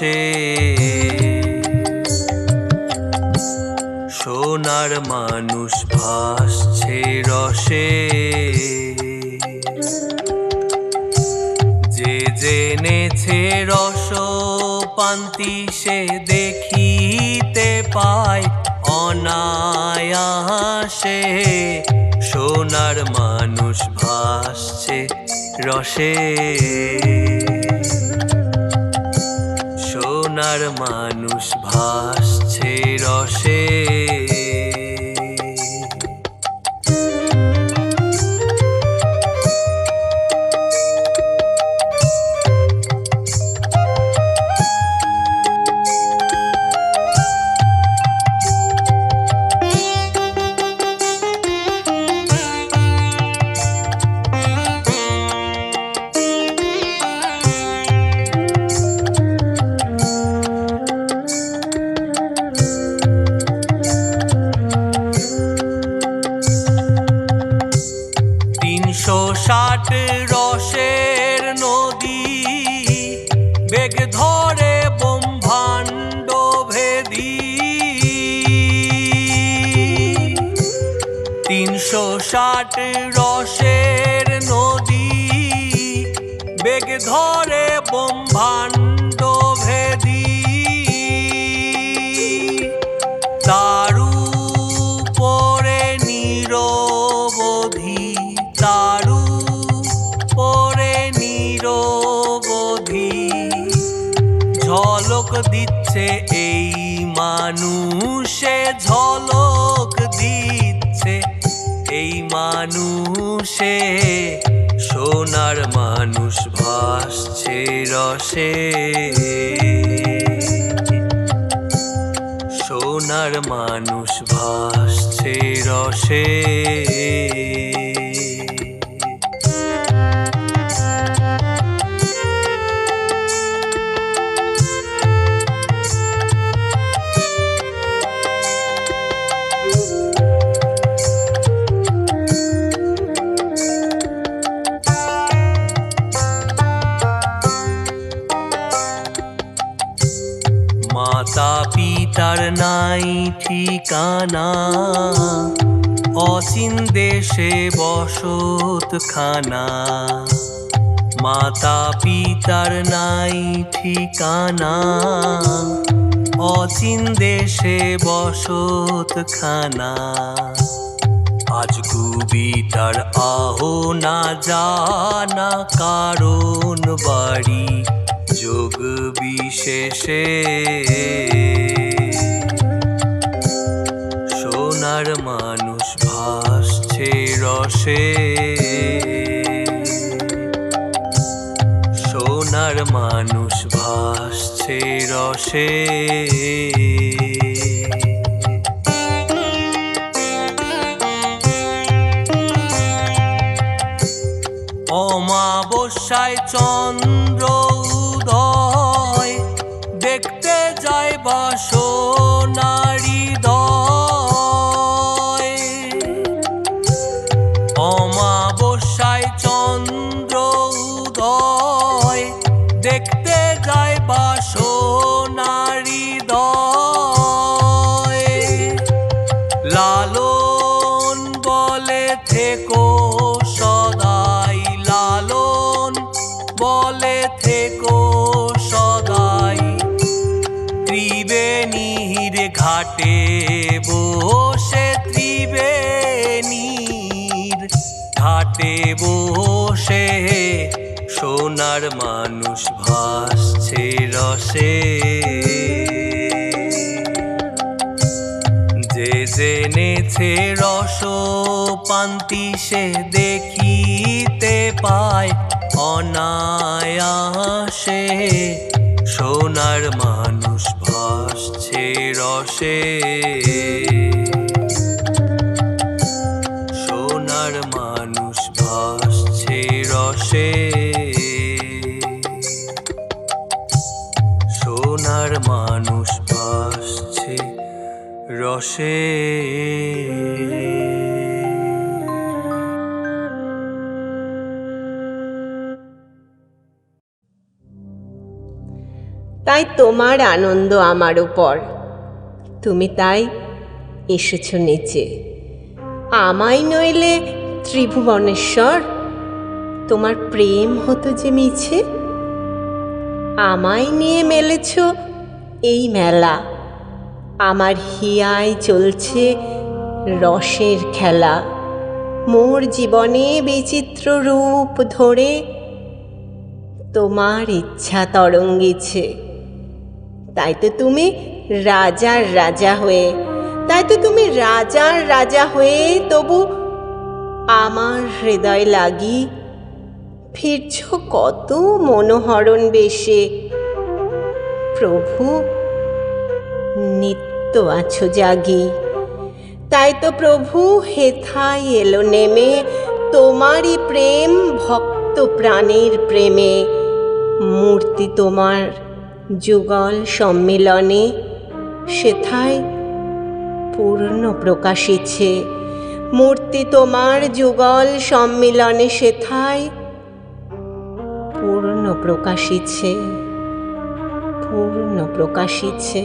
রসে সোনার মানুষ ভাসছে রসে যে জেনেছে রস পান্তি সে দেখিতে পায় অনায়াসে সোনার মানুষ ভাসছে রসে সোনার মানুষ ভাসছে রসে ষাট রসের নদী বেগ ধরে ব্রহ্মাণ্ড ভেদী 360 রসের নদী বেগ ধরে ব্রহ্মাণ্ড ভেদী তারু পরে নিরবধি তারু পরে নিরবধি ঝলক দিচ্ছে এই মানুষে ঝলক দিচ্ছে এই মানুষে সোনার মানুষ ভাসছে রসে সোনার মানুষ ভাসছে রসে মাতা পিতার নাই ঠিকানা অচিন দেশে বসতখানা মাতা পিতার নাই ঠিকানা অচিন দেশে বসতখানা আজ কবিতার আহো না জানা কারণ বাড়ি যোগ বিশেষে সোনার মানুষ ভাসছে রসে সোনার মানুষ ভাসছে রসে অমাবস্যায় চন্দ্র উদয় দেখতে যায় বাসনারি দয় অমাবস্যায় চন্দ্র উদয় দেখতে যায় বাসনারি দয় লালন বলে থেকো সদাই লালন বলে থেকো সদাই ত্রিবেণীর ঘাটে বসে ত্রিবেণীর ঘাটে বসে সোনার মানুষ ভাসছে রসে যে জেনেছে রস পান্তি সে দেখিতে পায় অনায়াসে সোনার মানুষ ভাসছে রসে সোনার মানুষ ভাসছে রসে সোনার মানুষ ভাসছে রসে তাই তোমার আনন্দ আমার উপর। তুমি তাই এসেছ নিচে। আমায় নইলে ত্রিভুবনেশ্বর তোমার প্রেম হতো যে মিছে। আমায় নিয়ে মেলেছ এই মেলা, আমার হিয়ায় চলছে রসের খেলা। মোর জীবনে বিচিত্র রূপ ধরে তোমার ইচ্ছা তরঙ্গিছে। তাই তো তুমি রাজার রাজা হয়ে, তাই তো তুমি রাজার রাজা হয়ে তবু আমার হৃদয় লাগি ফিরছ কত মনোহরণ বেশে। প্রভু নিত্য আছো জাগি, তাই তো প্রভু হেথায় এলো নেমে তোমারই প্রেম ভক্ত প্রাণের প্রেমে। মূর্তি তোমার যুগল সম্মিলনে সেথায় পূর্ণ প্রকাশিছে। মূর্তি তোমার যুগল সম্মিলনে সেথায় পূর্ণ প্রকাশিছে, পূর্ণ প্রকাশিছে।